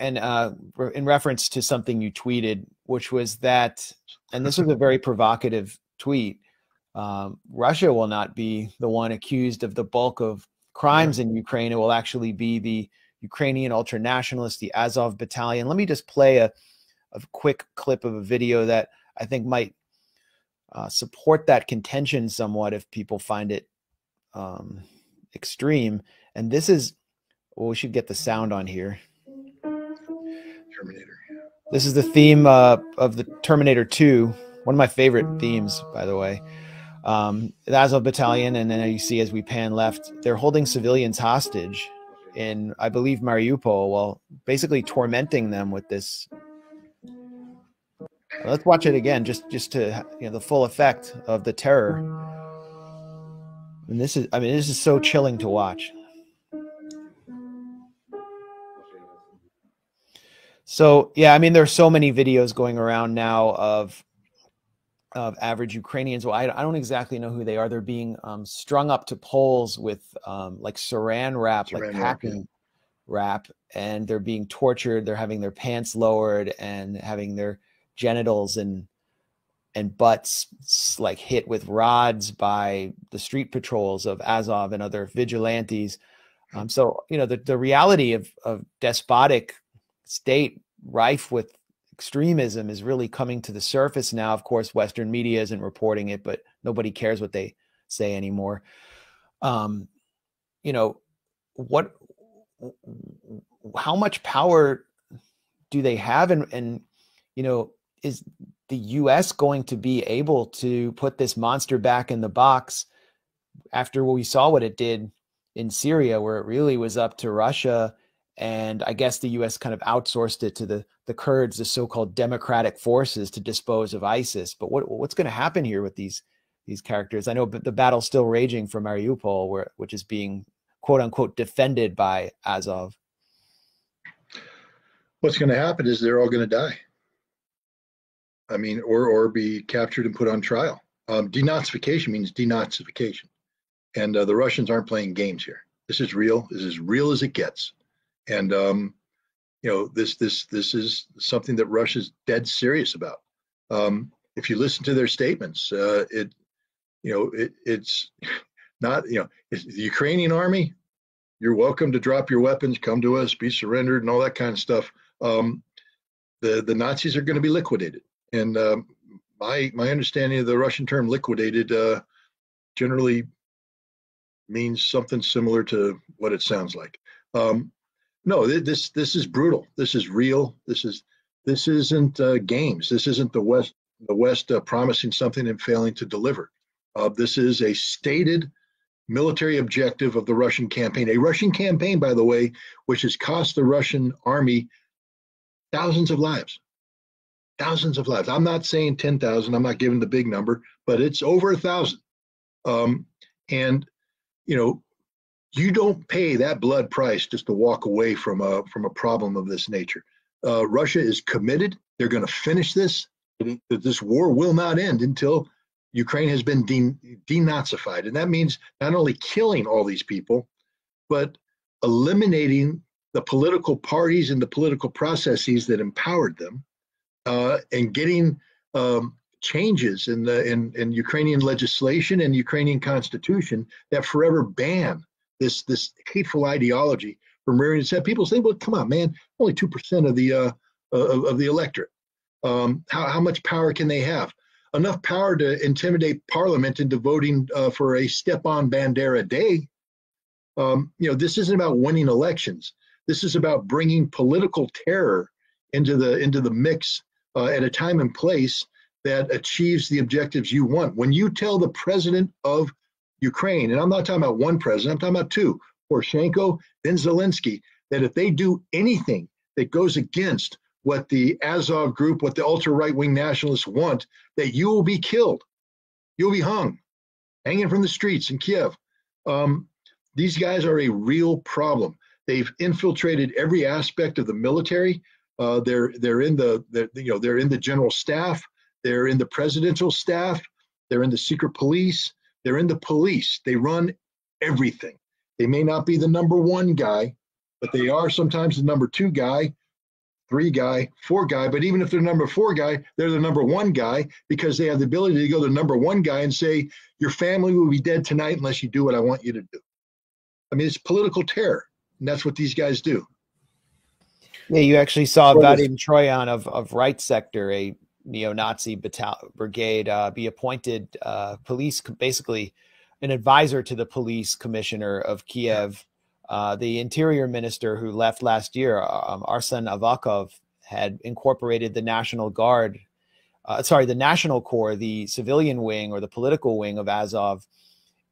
and in reference to something you tweeted, which was that, and this was a very provocative tweet, Russia will not be the one accused of the bulk of crimes in Ukraine. It will actually be the Ukrainian ultranationalists, the Azov Battalion. Let me just play a quick clip of a video that I think might support that contention somewhat if people find it extreme. And this is, well, we should get the sound on here. Terminator. This is the theme of the Terminator 2, one of my favorite themes, by the way. The Azov Battalion, and then you see as we pan left, they're holding civilians hostage in, I believe, Mariupol, while basically tormenting them with this. Let's watch it again, just to the full effect of the terror. And this is, I mean, this is so chilling to watch. So yeah, I mean, there's so many videos going around now of average Ukrainians. Well, I don't exactly know who they are. They're being strung up to poles with like saran wrap, like packing wrap, and they're being tortured. They're having their pants lowered and having their genitals and butts like hit with rods by the street patrols of Azov and other vigilantes. So the reality of despotic state rife with extremism is really coming to the surface now. Of course, Western media isn't reporting it, but nobody cares what they say anymore. How much power do they have? And is the US going to be able to put this monster back in the box after we saw what it did in Syria, where it really was up to Russia? And I guess the US kind of outsourced it to the Kurds, the so-called democratic forces, to dispose of ISIS. But what's going to happen here with these characters? I know the battle's still raging for Mariupol, which is being quote unquote defended by Azov. What's going to happen is they're all going to die. I mean, or be captured and put on trial. Denazification means denazification. And the Russians aren't playing games here. This is real. This is as real as it gets. And this is something that Russia's dead serious about. If you listen to their statements, it's not, it's the Ukrainian army. You're welcome to drop your weapons, come to us, be surrendered, and all that kind of stuff. The Nazis are going to be liquidated. And my understanding of the Russian term liquidated generally means something similar to what it sounds like. No, this is brutal. This is real. This isn't games. This isn't the West promising something and failing to deliver. This is a stated military objective of the Russian campaign. A Russian campaign, by the way, which has cost the Russian army thousands of lives. Thousands of lives. I'm not saying 10,000. I'm not giving the big number, but it's over 1,000. And you don't pay that blood price just to walk away from a problem of this nature. Russia is committed. They're going to finish this. This war will not end until Ukraine has been denazified. And that means not only killing all these people, but eliminating the political parties and the political processes that empowered them, and getting changes in Ukrainian legislation and Ukrainian constitution that forever ban this hateful ideology from rearing its head. People say, well, come on, man, only 2% of the electorate. How much power can they have? Enough power to intimidate Parliament into voting for a Stepan Bandera day. This isn't about winning elections. This is about bringing political terror into the mix at a time and place that achieves the objectives you want. When you tell the president of Ukraine, and I'm not talking about one president, I'm talking about two, Poroshenko, then Zelensky, that if they do anything that goes against what the Azov group, what the ultra-right-wing nationalists want, that you will be killed. You'll be hung, hanging from the streets in Kiev. These guys are a real problem. They've infiltrated every aspect of the military. They're in the general staff. They're in the presidential staff. They're in the secret police. They're in the police. They run everything. They may not be the number one guy, but they are sometimes the number 2 guy, 3 guy, 4 guy. But even if they're number 4 guy, they're the number 1 guy because they have the ability to go to the number 1 guy and say, your family will be dead tonight unless you do what I want you to do. I mean, it's political terror, and that's what these guys do. Yeah, you actually saw Vadim Troyan of Right Sector, a neo-Nazi brigade, be appointed basically an advisor to the police commissioner of Kiev. The interior minister who left last year, Arsen Avakov, had incorporated the National Guard, the National Corps, the civilian wing or the political wing of Azov,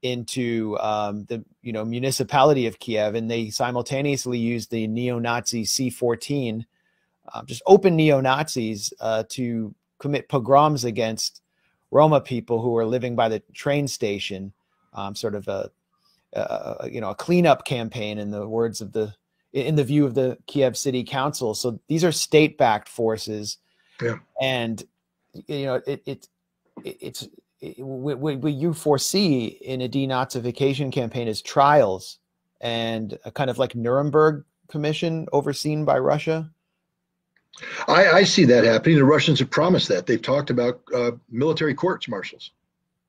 into the municipality of Kiev, and they simultaneously used the neo-Nazi C-14, just open neo-Nazis, to commit pogroms against Roma people who were living by the train station, sort of a cleanup campaign in the view of the Kiev City Council. So these are state-backed forces, and what you foresee in a denazification campaign is trials and a kind of like Nuremberg commission overseen by Russia. I see that happening. The Russians have promised that. They've talked about military courts martials.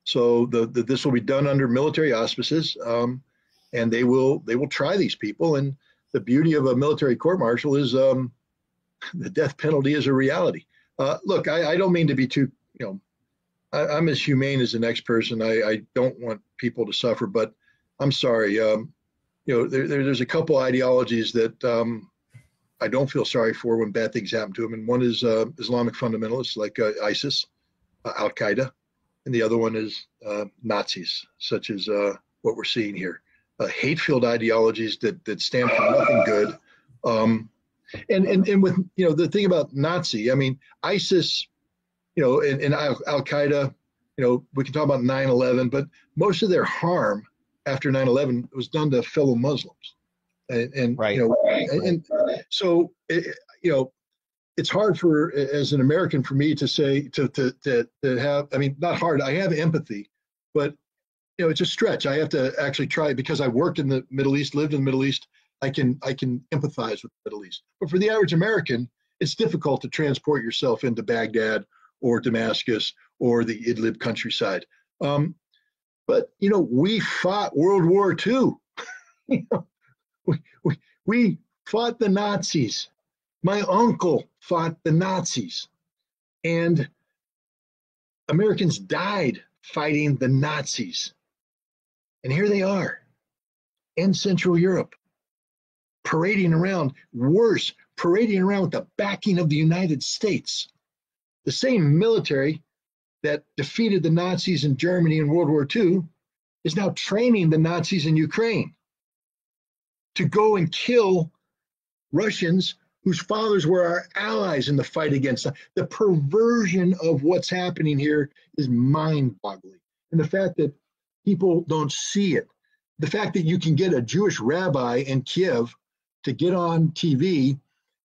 So this will be done under military auspices, and they will try these people. And the beauty of a military court martial is the death penalty is a reality. Look, I don't mean to be too, I'm as humane as the next person. I don't want people to suffer, but I'm sorry. There's a couple ideologies that I don't feel sorry for when bad things happen to them. And one is Islamic fundamentalists like ISIS, Al Qaeda, and the other one is Nazis, such as what we're seeing here. Hate-filled ideologies that stand for nothing good. And with the thing about Nazi, I mean ISIS. And Al Qaeda, we can talk about 9/11, but most of their harm after 9/11 was done to fellow Muslims. And so, it's hard as an American for me to say, to have, I mean, not hard, I have empathy, but, it's a stretch. I have to actually try because I worked in the Middle East, lived in the Middle East. I can empathize with the Middle East. But for the average American, it's difficult to transport yourself into Baghdad or Damascus or the Idlib countryside. But, we fought World War II. We fought the Nazis. My uncle fought the Nazis. And Americans died fighting the Nazis. And here they are in Central Europe, parading around, parading around with the backing of the United States. The same military that defeated the Nazis in Germany in World War II is now training the Nazis in Ukraine to go and kill Russians whose fathers were our allies in the fight against them. The perversion of what's happening here is mind-boggling. And the fact that people don't see it, the fact that you can get a Jewish rabbi in Kiev to get on TV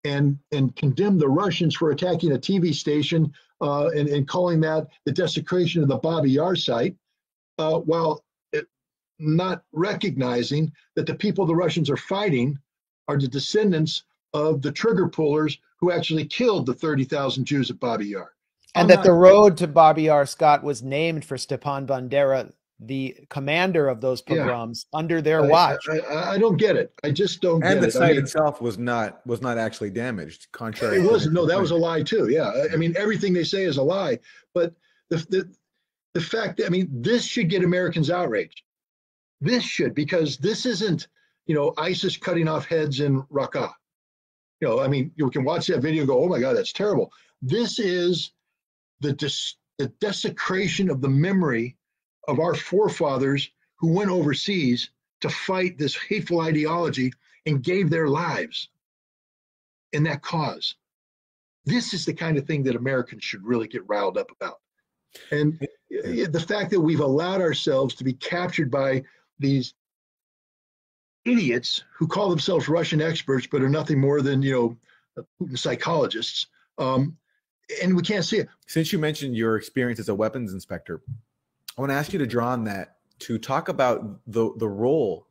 and condemn the Russians for attacking a TV station and calling that the desecration of the Babi Yar site, while not recognizing that the people the Russians are fighting are the descendants of the trigger pullers who actually killed the 30,000 Jews at Babi Yar. And that the road to Babi Yar, Scott, was named for Stepan Bandera, the commander of those pogroms, under their watch. I don't get it. I just don't get it. And the site itself was not actually damaged, contrary. It wasn't. No, that was a lie too. Yeah. I mean, everything they say is a lie. But the fact that, I mean, this should get Americans outraged. This should, because this isn't, ISIS cutting off heads in Raqqa. I mean, you can watch that video and go, oh my God, that's terrible. This is the desecration of the memory of our forefathers who went overseas to fight this hateful ideology and gave their lives in that cause. This is the kind of thing that Americans should really get riled up about. And the fact that we've allowed ourselves to be captured by these idiots who call themselves Russian experts, but are nothing more than, Putin psychologists. And we can't see it. Since you mentioned your experience as a weapons inspector, I want to ask you to draw on that to talk about the role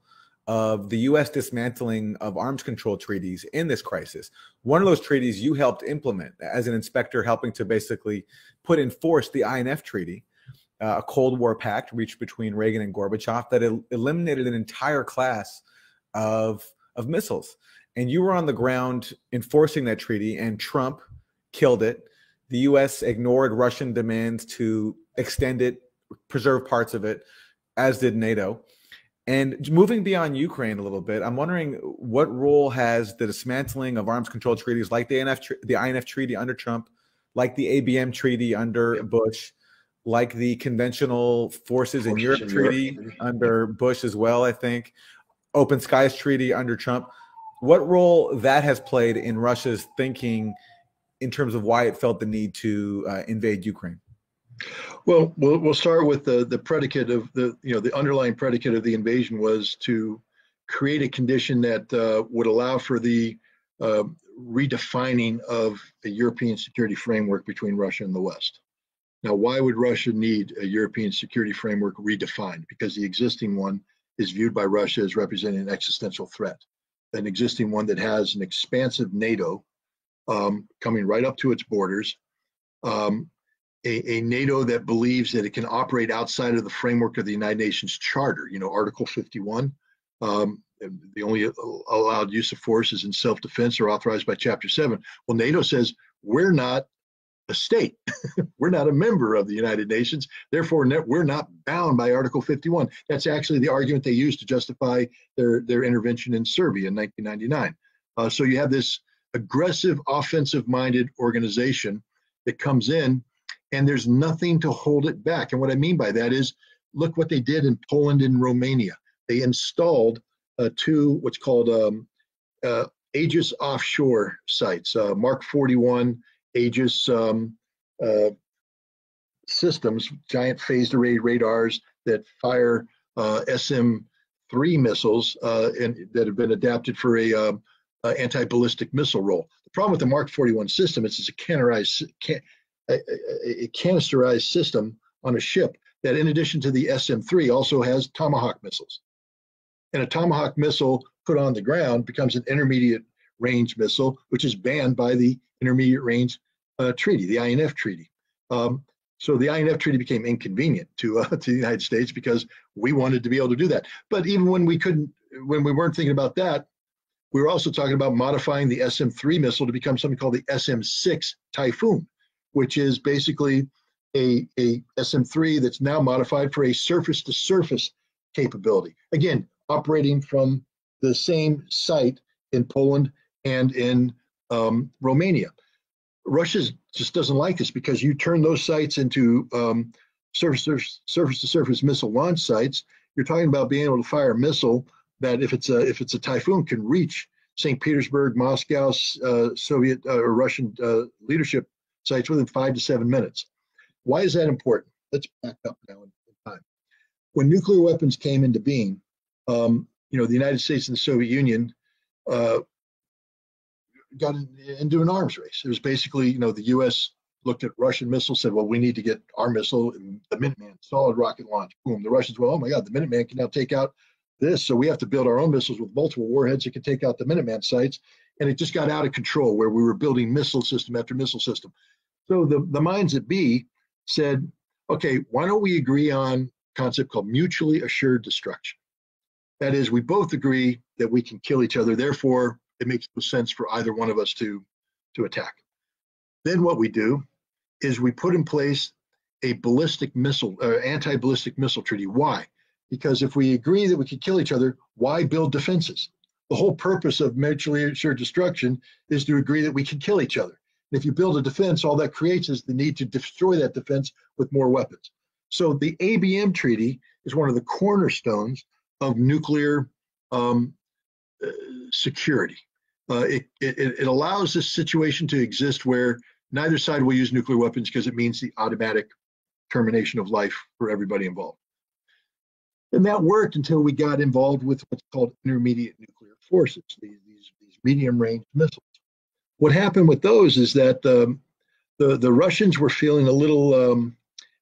of the U.S. dismantling of arms control treaties in this crisis. One of those treaties you helped implement as an inspector, helping to basically put in force the INF Treaty, a Cold War pact reached between Reagan and Gorbachev that eliminated an entire class of missiles. And you were on the ground enforcing that treaty, and Trump killed it. The U.S. ignored Russian demands to extend it, preserve parts of it, as did NATO. And moving beyond Ukraine a little bit, I'm wondering what role has the dismantling of arms control treaties like the INF Treaty under Trump, like the ABM Treaty under Bush, like the Conventional Forces in Europe Treaty under Bush as well, I think, Open Skies Treaty under Trump. What role that has played in Russia's thinking in terms of why it felt the need to invade Ukraine? Well, we'll start with the predicate of the underlying predicate of the invasion was to create a condition that would allow for the redefining of a European security framework between Russia and the West. Now, why would Russia need a European security framework redefined? Because the existing one is viewed by Russia as representing an existential threat, an existing one that has an expansive NATO coming right up to its borders. A NATO that believes that it can operate outside of the framework of the United Nations Charter, Article 51. The only allowed use of force is in self-defense or authorized by Chapter 7. Well, NATO says we're not a state. We're not a member of the United Nations. Therefore, we're not bound by Article 51. That's actually the argument they used to justify their intervention in Serbia in 1999. So you have this aggressive, offensive-minded organization that comes in, and there's nothing to hold it back. And what I mean by that is, look what they did in Poland and Romania. They installed two what's called Aegis offshore sites, Mark 41 Aegis systems, giant phased array radars that fire SM-3 missiles and that have been adapted for a anti-ballistic missile role. The problem with the Mark 41 system is it's a canisterized system on a ship that, in addition to the SM-3, also has Tomahawk missiles. And a Tomahawk missile put on the ground becomes an intermediate range missile, which is banned by the Intermediate Range Treaty, the INF Treaty. So the INF Treaty became inconvenient to the United States because we wanted to be able to do that. But even when we weren't thinking about that, we were also talking about modifying the SM-3 missile to become something called the SM-6 Typhoon, which is basically a SM-3 that's now modified for a surface-to-surface capability. Again, operating from the same site in Poland and in Romania. Russia just doesn't like this because you turn those sites into surface-to-surface missile launch sites. You're talking about being able to fire a missile that, if it's a Typhoon, can reach St. Petersburg, Moscow, Soviet or Russian leadership sites within 5 to 7 minutes. Why is that important? Let's back up now in time. When nuclear weapons came into being, the United States and the Soviet Union got into an arms race. It was basically, the U.S. looked at Russian missiles, said, well, we need to get our missile, the Minuteman, solid rocket launch. Boom. The Russians, well, oh my God, the Minuteman can now take out this. So we have to build our own missiles with multiple warheads that can take out the Minuteman sites. And it just got out of control where we were building missile system after missile system. So the minds that be said, okay, why don't we agree on a concept called mutually assured destruction? That is, we both agree that we can kill each other. Therefore, it makes no sense for either one of us to attack. Then what we do is we put in place a ballistic missile, anti-ballistic missile treaty. Why? Because if we agree that we can kill each other, why build defenses? The whole purpose of mutually assured destruction is to agree that we can kill each other. And if you build a defense, all that creates is the need to destroy that defense with more weapons. So the ABM Treaty is one of the cornerstones of nuclear security. It allows this situation to exist where neither side will use nuclear weapons because it means the automatic termination of life for everybody involved. And that worked until we got involved with what's called intermediate nuclear forces, these medium-range missiles. What happened with those is that the Russians were feeling a little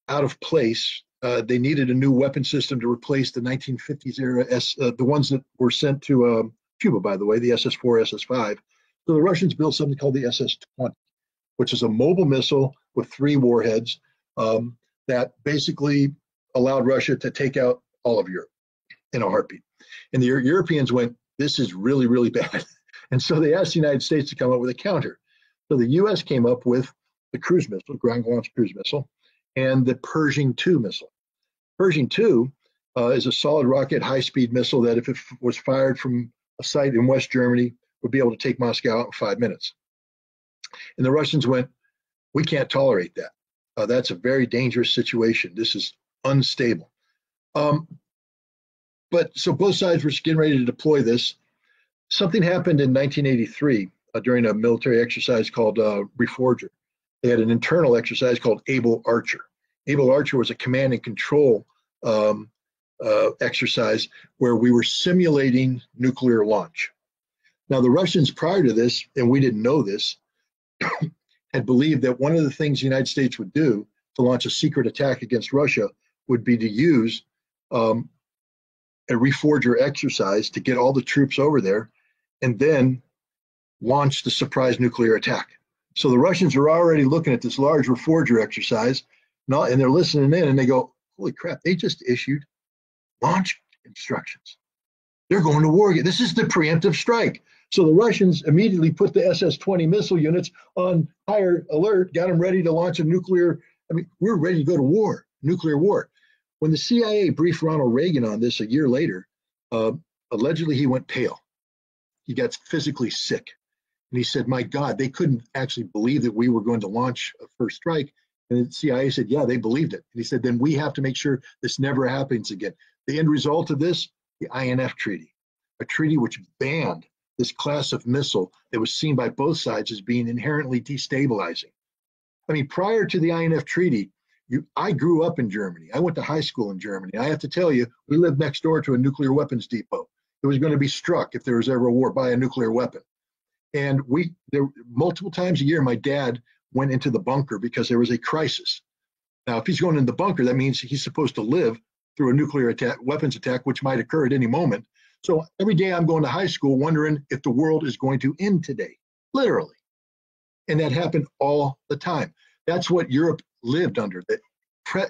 out of place they needed a new weapon system to replace the 1950s era, the ones that were sent to Cuba, by the way, the SS-4, SS-5. So the Russians built something called the SS-20, which is a mobile missile with 3 warheads that basically allowed Russia to take out all of Europe in a heartbeat. And the Europeans went, this is really, really bad. And so they asked the United States to come up with a counter. So the US came up with the cruise missile, ground-launched cruise missile, and the Pershing II missile. Pershing II is a solid rocket high-speed missile that if it was fired from a site in West Germany, would be able to take Moscow out in 5 minutes. And the Russians went, we can't tolerate that. That's a very dangerous situation. This is unstable. But so both sides were getting ready to deploy this. Something happened in 1983 during a military exercise called Reforger. They had an internal exercise called Able Archer. Able Archer was a command and control exercise where we were simulating nuclear launch. Now, the Russians prior to this, and we didn't know this, had believed that one of the things the United States would do to launch a secret attack against Russia would be to use a Reforger exercise to get all the troops over there and then launch the surprise nuclear attack. So the Russians are already looking at this large Reforger exercise, and they're listening in, and they go, holy crap, they just issued launch instructions. They're going to war again. This is the preemptive strike. So the Russians immediately put the SS-20 missile units on higher alert, got them ready to launch a nuclear, we're ready to go to war, nuclear war. When the CIA briefed Ronald Reagan on this a year later, allegedly he went pale. He got physically sick. And he said, my God, they couldn't actually believe that we were going to launch a first strike. And the CIA said, yeah, they believed it. And he said, then we have to make sure this never happens again. The end result of this, the INF Treaty, a treaty which banned this class of missile that was seen by both sides as being inherently destabilizing. I mean, prior to the INF Treaty, I grew up in Germany. I went to high school in Germany. I have to tell you, we lived next door to a nuclear weapons depot. It was going to be struck if there was ever a war by a nuclear weapon. And there multiple times a year, my dad went into the bunker because there was a crisis. Now, if he's going in the bunker, that means he's supposed to live through a nuclear attack, weapons attack, which might occur at any moment. So every day I'm going to high school wondering if the world is going to end today, literally. And that happened all the time. That's what Europe lived under, the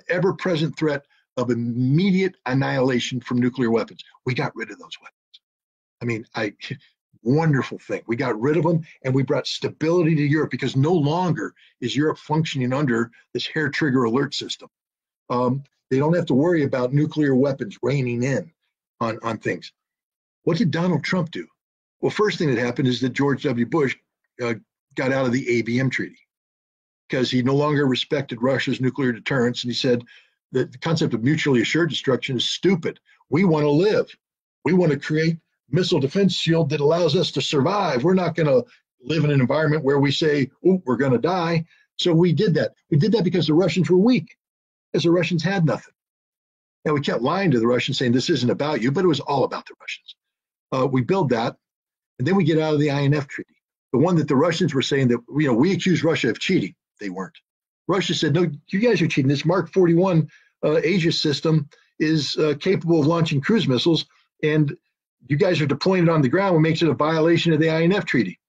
ever-present threat of immediate annihilation from nuclear weapons. We got rid of those weapons. Wonderful thing. We got rid of them and we brought stability to Europe because no longer is Europe functioning under this hair trigger alert system. They don't have to worry about nuclear weapons raining in on things. What did Donald Trump do? Well, first thing that happened is that George W. Bush got out of the ABM treaty because he no longer respected Russia's nuclear deterrence. And he said that the concept of mutually assured destruction is stupid. We want to live. We want to create missile defense shield that allows us to survive. We're not going to live in an environment where we say, oh, we're going to die. So we did that. We did that because the Russians were weak, because the Russians had nothing. And we kept lying to the Russians saying this isn't about you, but it was all about the Russians. We build that, and then we get out of the INF Treaty, the one that the Russians were saying that, we accused Russia of cheating. They weren't. Russia said, no, you guys are cheating. This Mark 41 Aegis system is capable of launching cruise missiles, and you guys are deploying it on the ground, which makes it a violation of the INF Treaty.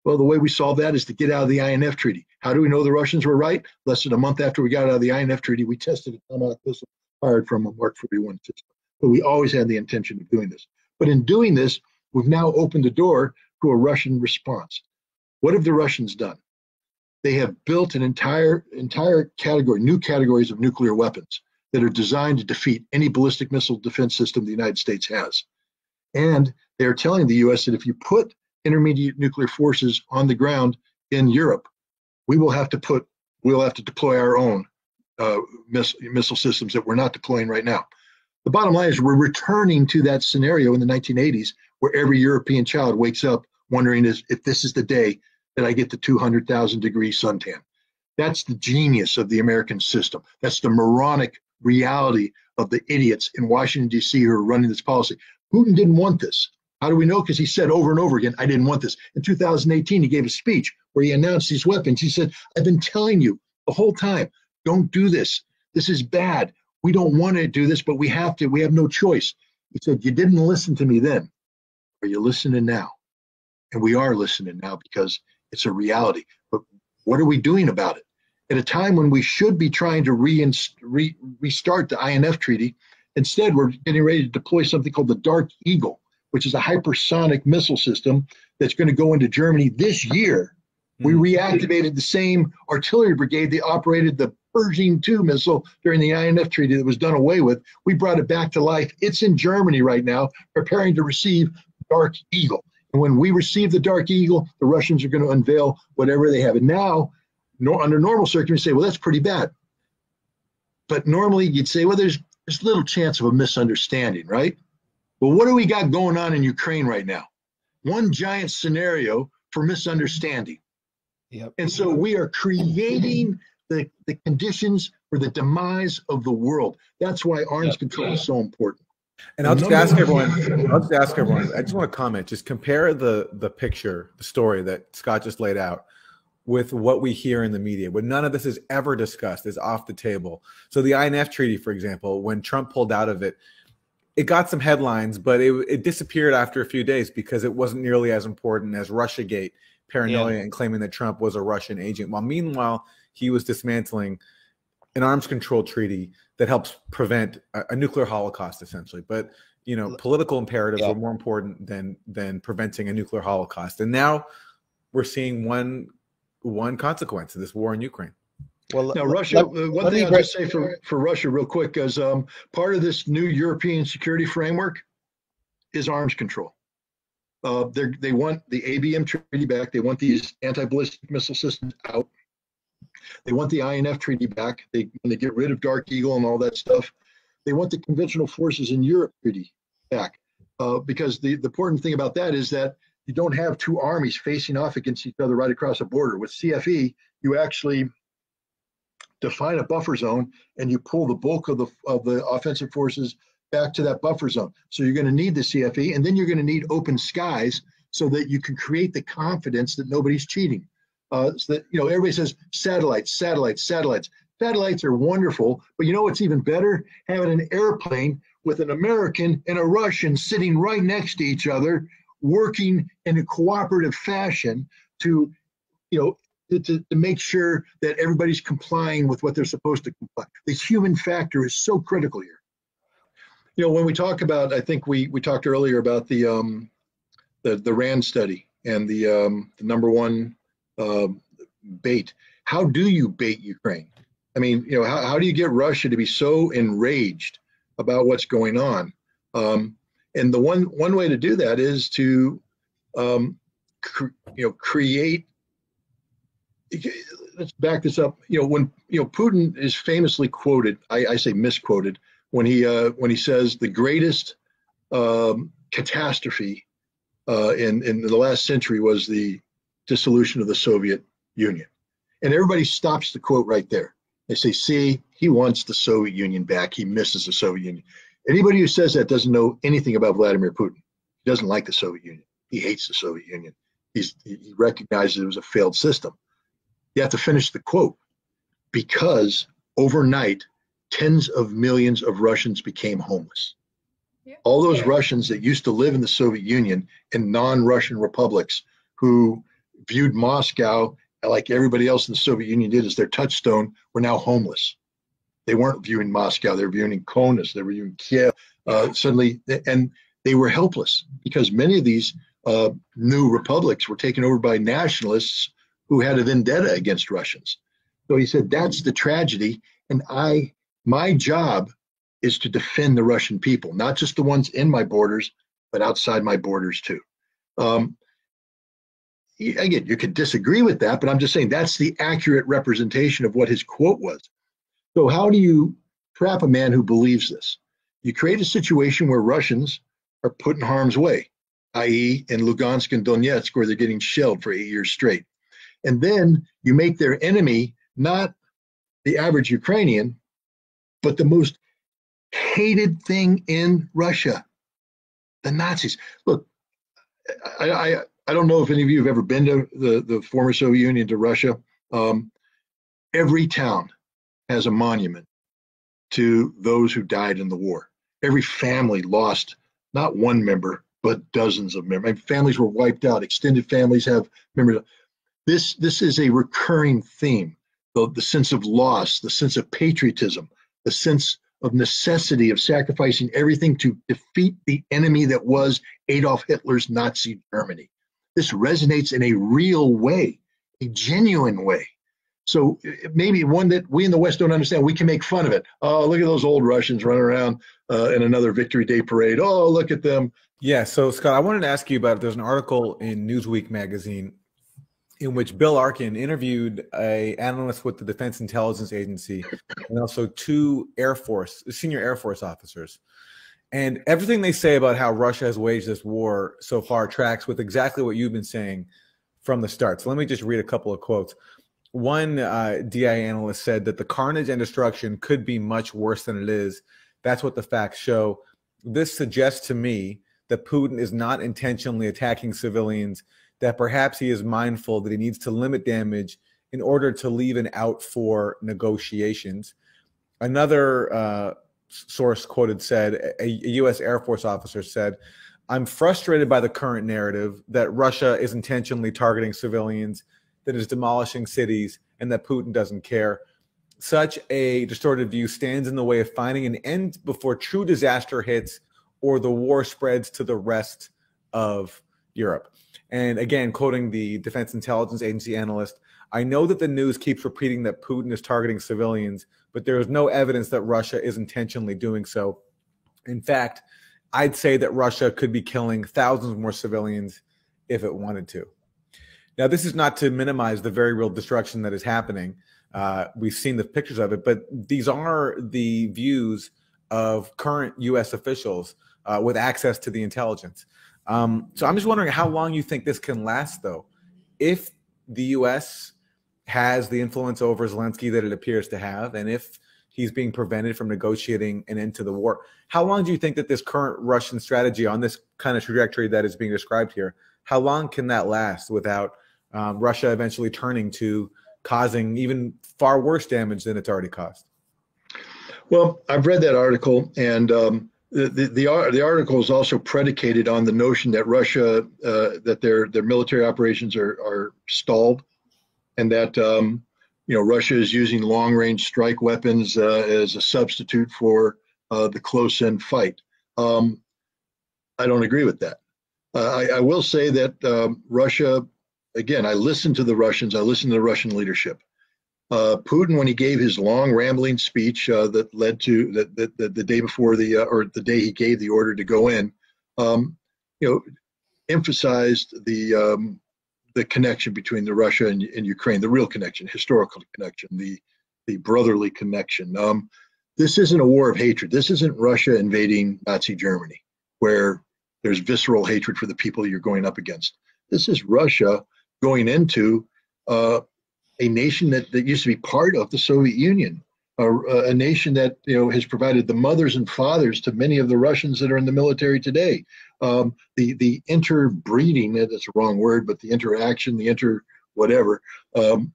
Well, the way we solve that is to get out of the INF Treaty. How do we know the Russians were right? Less than a month after we got out of the INF Treaty, we tested a Tomahawk missile fired from a Mark 41 system. But we always had the intention of doing this. But in doing this, we've now opened the door to a Russian response. What have the Russians done? They have built an entire category, new categories of nuclear weapons that are designed to defeat any ballistic missile defense system the United States has. And they're telling the U.S. that if you put intermediate nuclear forces on the ground in Europe, we'll have to deploy our own missile systems that we're not deploying right now. The bottom line is we're returning to that scenario in the 1980s where every European child wakes up wondering if this is the day that I get the 200,000 degree suntan. That's the genius of the American system. That's the moronic reality of the idiots in Washington, D.C. who are running this policy. Putin didn't want this. How do we know? Because he said over and over again, I didn't want this. In 2018, he gave a speech where he announced these weapons. He said, I've been telling you the whole time, don't do this. This is bad. we don't want to do this, but we have to. We have no choice. He said, you didn't listen to me then. Are you listening now? And we are listening now because it's a reality. But what are we doing about it? At a time when we should be trying to restart the INF Treaty, instead we're getting ready to deploy something called the Dark Eagle, which is a hypersonic missile system that's going to go into Germany this year. We reactivated the same artillery brigade that operated the Pershing 2 missile during the INF Treaty that was done away with. We brought it back to life. It's in Germany right now, preparing to receive Dark Eagle. And when we receive the Dark Eagle, the Russians are going to unveil whatever they have. And now, under normal circumstances, you say, well, that's pretty bad. But normally you'd say, well, there's little chance of a misunderstanding, right? Well, what do we got going on in Ukraine right now? One giant scenario for misunderstanding. Yep. And so we are creating the conditions for the demise of the world. That's why arms control is so important. And I'll just ask everyone, I just want to comment, just compare the picture, the story that Scott just laid out with what we hear in the media, when none of this is ever discussed, is off the table. So the INF Treaty, for example, when Trump pulled out of it, it got some headlines, but it disappeared after a few days because it wasn't nearly as important as Russiagate, paranoia, and claiming that Trump was a Russian agent. While meanwhile, he was dismantling an arms control treaty that helps prevent a nuclear holocaust, essentially. But political imperatives were more important than preventing a nuclear holocaust. And now we're seeing one consequence of this war in Ukraine. Well, now Russia. One thing I'll just say for Russia, real quick, is part of this new European security framework is arms control. They want the ABM treaty back. They want these anti-ballistic missile systems out. They want the INF treaty back. When they get rid of Dark Eagle and all that stuff, they want the conventional forces in Europe treaty back. Because the important thing about that is that you don't have two armies facing off against each other right across a border. With CFE, you actually define a buffer zone and you pull the bulk of the offensive forces back to that buffer zone. So you're going to need the CFE, and then you're going to need open skies so that you can create the confidence that nobody's cheating. So that everybody says satellites. Satellites are wonderful, but what's even better? Having an airplane with an American and a Russian sitting right next to each other, working in a cooperative fashion to make sure that everybody's complying with what they're supposed to comply. The human factor is so critical here. When we talk about, I think we talked earlier about the RAND study and the number one bait. How do you bait Ukraine? I mean, how do you get Russia to be so enraged about what's going on? And the one way to do that is to create. Let's back this up. When Putin is famously quoted, I say misquoted, when he says the greatest catastrophe in the last century was the dissolution of the Soviet Union, and everybody stops the quote right there. They say, "See, he wants the Soviet Union back. He misses the Soviet Union." Anybody who says that doesn't know anything about Vladimir Putin. He doesn't like the Soviet Union. He hates the Soviet Union. He recognizes it was a failed system. You have to finish the quote, because overnight, tens of millions of Russians became homeless. Yeah. All those Russians that used to live in the Soviet Union in non-Russian republics who viewed Moscow like everybody else in the Soviet Union did as their touchstone were now homeless. They weren't viewing Moscow. They were viewing Kaunas. They were viewing Kiev. Suddenly, and they were helpless because many of these new republics were taken over by nationalists who had a vendetta against Russians. So he said, that's the tragedy. And my job is to defend the Russian people, not just the ones in my borders, but outside my borders too. Again, you could disagree with that, but I'm just saying that's the accurate representation of what his quote was. So how do you trap a man who believes this? You create a situation where Russians are put in harm's way, i.e. in Lugansk and Donetsk, where they're getting shelled for 8 years straight. And then you make their enemy not the average Ukrainian, but the most hated thing in Russia, the Nazis. Look, I don't know if any of you have ever been to the former Soviet Union, to Russia. Every town has a monument to those who died in the war. Every family lost not one member, but dozens of members. Families were wiped out. Extended families have members. This is a recurring theme. The sense of loss, the sense of patriotism, the sense of necessity of sacrificing everything to defeat the enemy that was Adolf Hitler's Nazi Germany. This resonates in a real way, a genuine way. So maybe one that we in the West don't understand. We can make fun of it. Oh, look at those old Russians running around in another Victory Day parade. Oh, look at them. Yeah. So, Scott, I wanted to ask you about, there's an article in Newsweek magazine in which Bill Arkin interviewed an analyst with the Defense Intelligence Agency and also two senior Air Force officers. And everything they say about how Russia has waged this war so far tracks with exactly what you've been saying from the start. So let me just read a couple of quotes. One DI analyst said that the carnage and destruction could be much worse than it is. That's what the facts show. This suggests to me that Putin is not intentionally attacking civilians, that perhaps he is mindful that he needs to limit damage in order to leave an out for negotiations. Another source quoted said, a U.S. Air Force officer said, "I'm frustrated by the current narrative that Russia is intentionally targeting civilians, that is demolishing cities, and that Putin doesn't care. Such a distorted view stands in the way of finding an end before true disaster hits or the war spreads to the rest of Europe." And again, quoting the Defense Intelligence Agency analyst, "I know that the news keeps repeating that Putin is targeting civilians, but there is no evidence that Russia is intentionally doing so. In fact, I'd say that Russia could be killing thousands more civilians if it wanted to." Now, this is not to minimize the very real destruction that is happening. We've seen the pictures of it, but these are the views of current U.S. officials with access to the intelligence. So I'm just wondering how long you think this can last, though. If the U.S. has the influence over Zelensky that it appears to have, and if he's being prevented from negotiating an end to the war, how long do you think that this current Russian strategy on this kind of trajectory that is being described here, how long can that last without Russia eventually turning to causing even far worse damage than it's already caused? Well, I've read that article, and the article is also predicated on the notion that Russia, that their military operations are stalled, and that Russia is using long-range strike weapons as a substitute for the close-in fight. I don't agree with that. I will say that Russia, again, I listened to the Russians. I listened to the Russian leadership. Putin, when he gave his long rambling speech that led to the day before or the day he gave the order to go in, emphasized the connection between the Russia and Ukraine, the real connection, historical connection, the brotherly connection. This isn't a war of hatred. This isn't Russia invading Nazi Germany, where there's visceral hatred for the people you're going up against. This is Russia going into a nation that used to be part of the Soviet Union, a nation that has provided the mothers and fathers to many of the Russians that are in the military today. The interbreeding, that's a wrong word, but the interaction, whatever,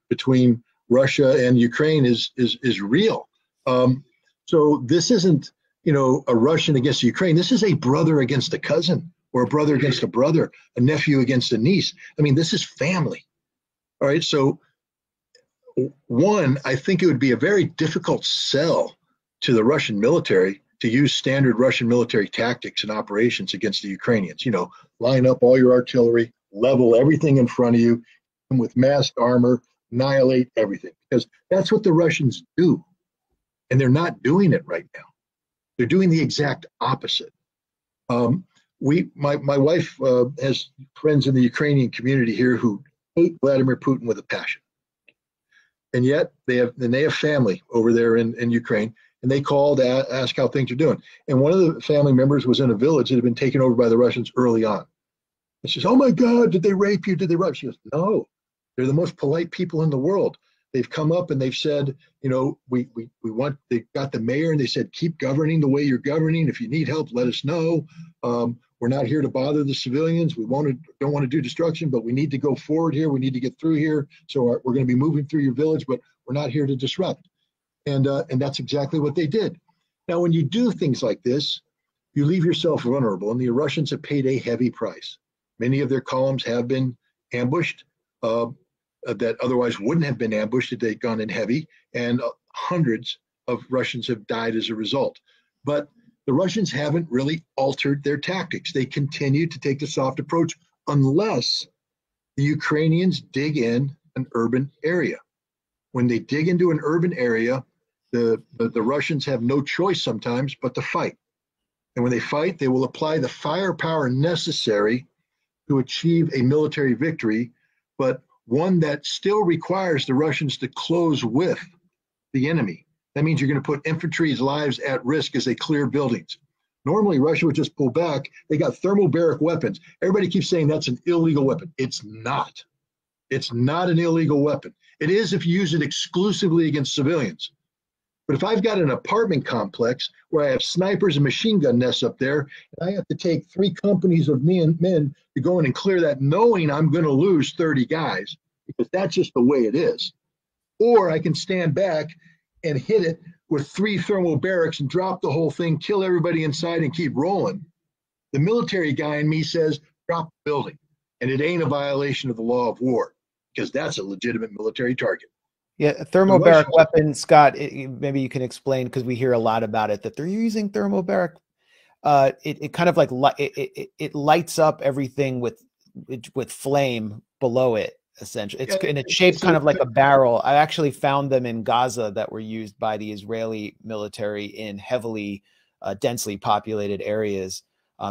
between Russia and Ukraine is real. So this isn't a Russian against Ukraine. This is a brother against a cousin, or a brother against a brother, a nephew against a niece. I mean, this is family. All right, so one, I think it would be a very difficult sell to the Russian military to use standard Russian military tactics and operations against the Ukrainians. Line up all your artillery, level everything in front of you, and with massed armor, annihilate everything. Because that's what the Russians do. And they're not doing it right now. They're doing the exact opposite. My wife has friends in the Ukrainian community here who hate Vladimir Putin with a passion. And yet they have family over there in Ukraine, and they called to ask how things are doing. And one of the family members was in a village that had been taken over by the Russians early on. And she says, "Oh my God, did they rape you? Did they rob?" She goes, "No, they're the most polite people in the world. They've come up and they've said, we want." They got the mayor and they said, "Keep governing the way you're governing. If you need help, let us know. We're not here to bother the civilians. We don't want to do destruction, but we need to go forward here. We need to get through here. So we're going to be moving through your village, but we're not here to disrupt." And that's exactly what they did. Now, when you do things like this, you leave yourself vulnerable, and the Russians have paid a heavy price. Many of their columns have been ambushed that otherwise wouldn't have been ambushed if they'd gone in heavy, and hundreds of Russians have died as a result. But the Russians haven't really altered their tactics. They continue to take the soft approach unless the Ukrainians dig in an urban area. When they dig into an urban area, the Russians have no choice sometimes but to fight. And when they fight, they will apply the firepower necessary to achieve a military victory, but one that still requires the Russians to close with the enemy. That means you're going to put infantry's lives at risk as they clear buildings. Normally, Russia would just pull back. They got thermobaric weapons. Everybody keeps saying that's an illegal weapon. It's not. It's not an illegal weapon. It is if you use it exclusively against civilians. But if I've got an apartment complex where I have snipers and machine gun nests up there, and I have to take 3 companies of men to go in and clear that, knowing I'm going to lose 30 guys, because that's just the way it is. Or I can stand back and hit it with 3 thermobarics and drop the whole thing, kill everybody inside, and keep rolling. The military guy in me says, drop the building. And it ain't a violation of the law of war, because that's a legitimate military target. Yeah, a thermobaric weapon, Scott, maybe you can explain, because we hear a lot about it, that they're using thermobaric. It kind of like it lights up everything with flame below it, essentially. And it's shaped kind of like a barrel. I actually found them in Gaza that were used by the Israeli military in heavily densely populated areas.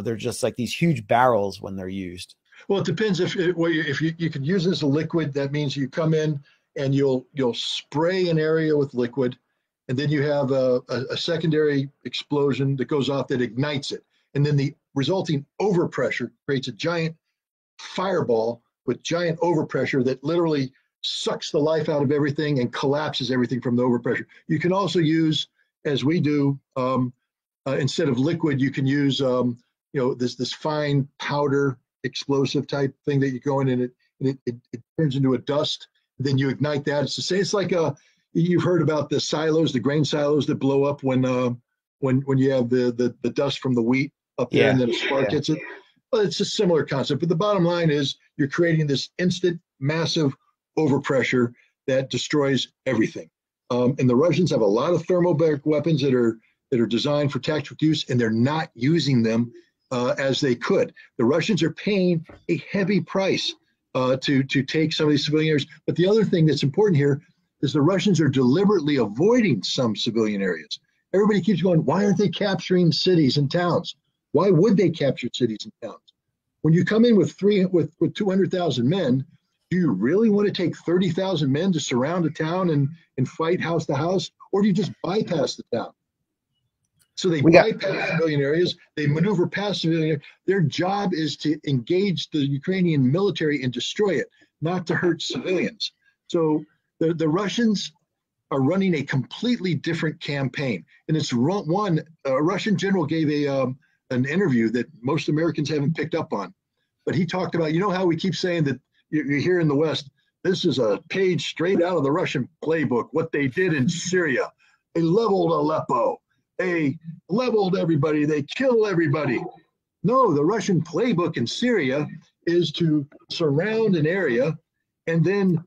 They're just like these huge barrels when they're used. Well, it depends if you can use it as a liquid. That means you come in and you'll spray an area with liquid, and then you have a secondary explosion that goes off that ignites it. And then the resulting overpressure creates a giant fireball with giant overpressure that literally sucks the life out of everything and collapses everything from the overpressure. You can also use, as we do, instead of liquid, you can use this fine powder explosive type thing that you go in, and it turns into a dust. Then you ignite that. It's the same. It's like you've heard about the silos, the grain silos that blow up when you have the dust from the wheat up there, and then a spark hits it. Well, it's a similar concept. But the bottom line is you're creating this instant, massive overpressure that destroys everything. And the Russians have a lot of thermobaric weapons that are designed for tactical use, and they're not using them as they could. The Russians are paying a heavy price to take some of these civilian areas. But the other thing that's important here is the Russians are deliberately avoiding some civilian areas. Everybody keeps going, why aren't they capturing cities and towns? Why would they capture cities and towns? When you come in with 200,000 men, do you really want to take 30,000 men to surround a town and fight house to house? Or do you just bypass the town? So they bypass civilian areas, they maneuver past civilian areas. Their job is to engage the Ukrainian military and destroy it, not to hurt civilians. So the Russians are running a completely different campaign. And it's one, a Russian general gave an interview that most Americans haven't picked up on. But he talked about, you know how we keep saying that you hear in the West, this is a page straight out of the Russian playbook, what they did in Syria. They leveled Aleppo. They leveled everybody. They killed everybody. No, the Russian playbook in Syria is to surround an area and then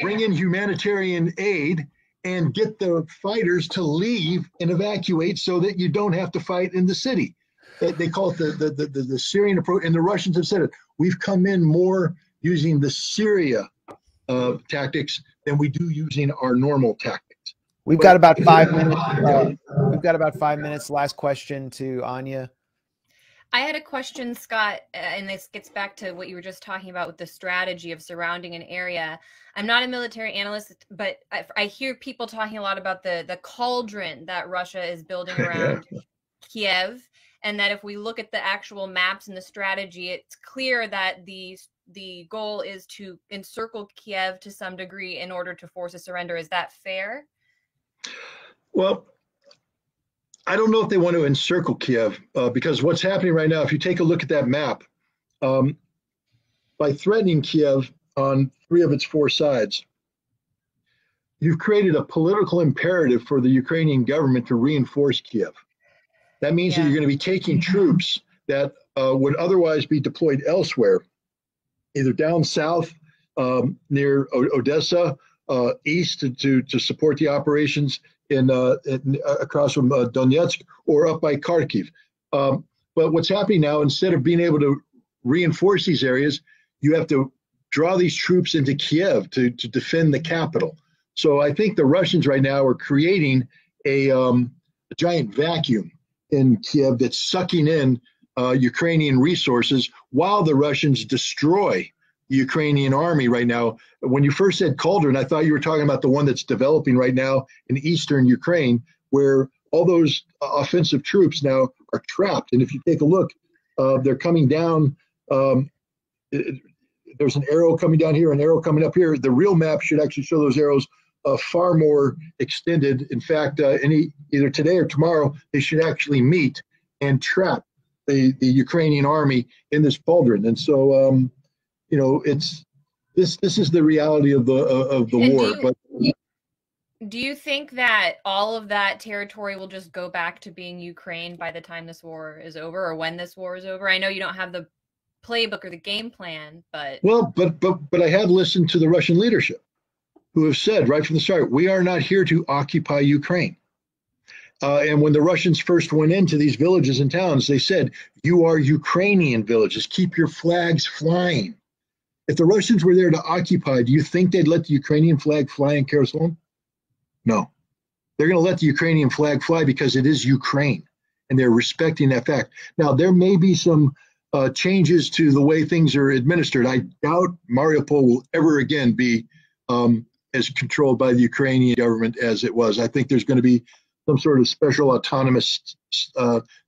bring in humanitarian aid and get the fighters to leave and evacuate so that you don't have to fight in the city. They call it the Syrian approach, and the Russians have said it. We've come in more using the Syria tactics than we do using our normal tactics. We've got about 5 minutes. We've got about 5 minutes. Last question to Anya. I had a question, Scott, and this gets back to what you were just talking about with the strategy of surrounding an area. I'm not a military analyst, but I hear people talking a lot about the cauldron that Russia is building around Kiev, and that if we look at the actual maps and the strategy, it's clear that the goal is to encircle Kiev to some degree in order to force a surrender. Is that fair? Well, I don't know if they want to encircle Kiev because what's happening right now, if you take a look at that map, by threatening Kiev on 3 of its 4 sides, you've created a political imperative for the Ukrainian government to reinforce Kiev. That means that you're going to be taking troops that would otherwise be deployed elsewhere, either down south near Odessa, east to support the operations in across from Donetsk, or up by Kharkiv. But what's happening now, instead of being able to reinforce these areas, you have to draw these troops into Kiev to defend the capital. So I think the Russians right now are creating a giant vacuum in Kiev that's sucking in Ukrainian resources while the Russians destroy the Ukrainian army right now. When you first said Cauldron, I thought you were talking about the one that's developing right now in eastern Ukraine, where all those offensive troops now are trapped. And if you take a look, they're coming down. There's an arrow coming down here, an arrow coming up here. The real map should actually show those arrows far more extended. In fact, either today or tomorrow, they should actually meet and trap the Ukrainian army in this cauldron. And so, you know, it's this is the reality of the war. Do you think that all of that territory will just go back to being Ukraine by the time this war is over, or when this war is over? I know you don't have the playbook or the game plan, but I have listened to the Russian leadership, who have said right from the start, we are not here to occupy Ukraine. And when the Russians first went into these villages and towns, they said, you are Ukrainian villages, keep your flags flying. If the Russians were there to occupy, do you think they'd let the Ukrainian flag fly in Kherson? No. They're going to let the Ukrainian flag fly because it is Ukraine, and they're respecting that fact. Now, there may be some changes to the way things are administered. I doubt Mariupol will ever again be as controlled by the Ukrainian government as it was. I think there's going to be some sort of special autonomous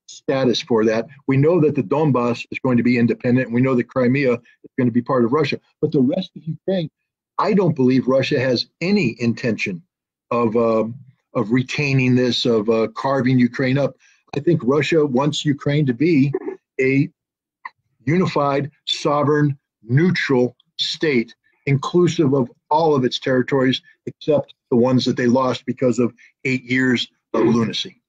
status for that. We know that the Donbass is going to be independent, and we know that Crimea is going to be part of Russia. But the rest of Ukraine, I don't believe Russia has any intention of retaining this, of carving Ukraine up. I think Russia wants Ukraine to be a unified, sovereign, neutral state, inclusive of all of its territories, except the ones that they lost because of 8 years of lunacy.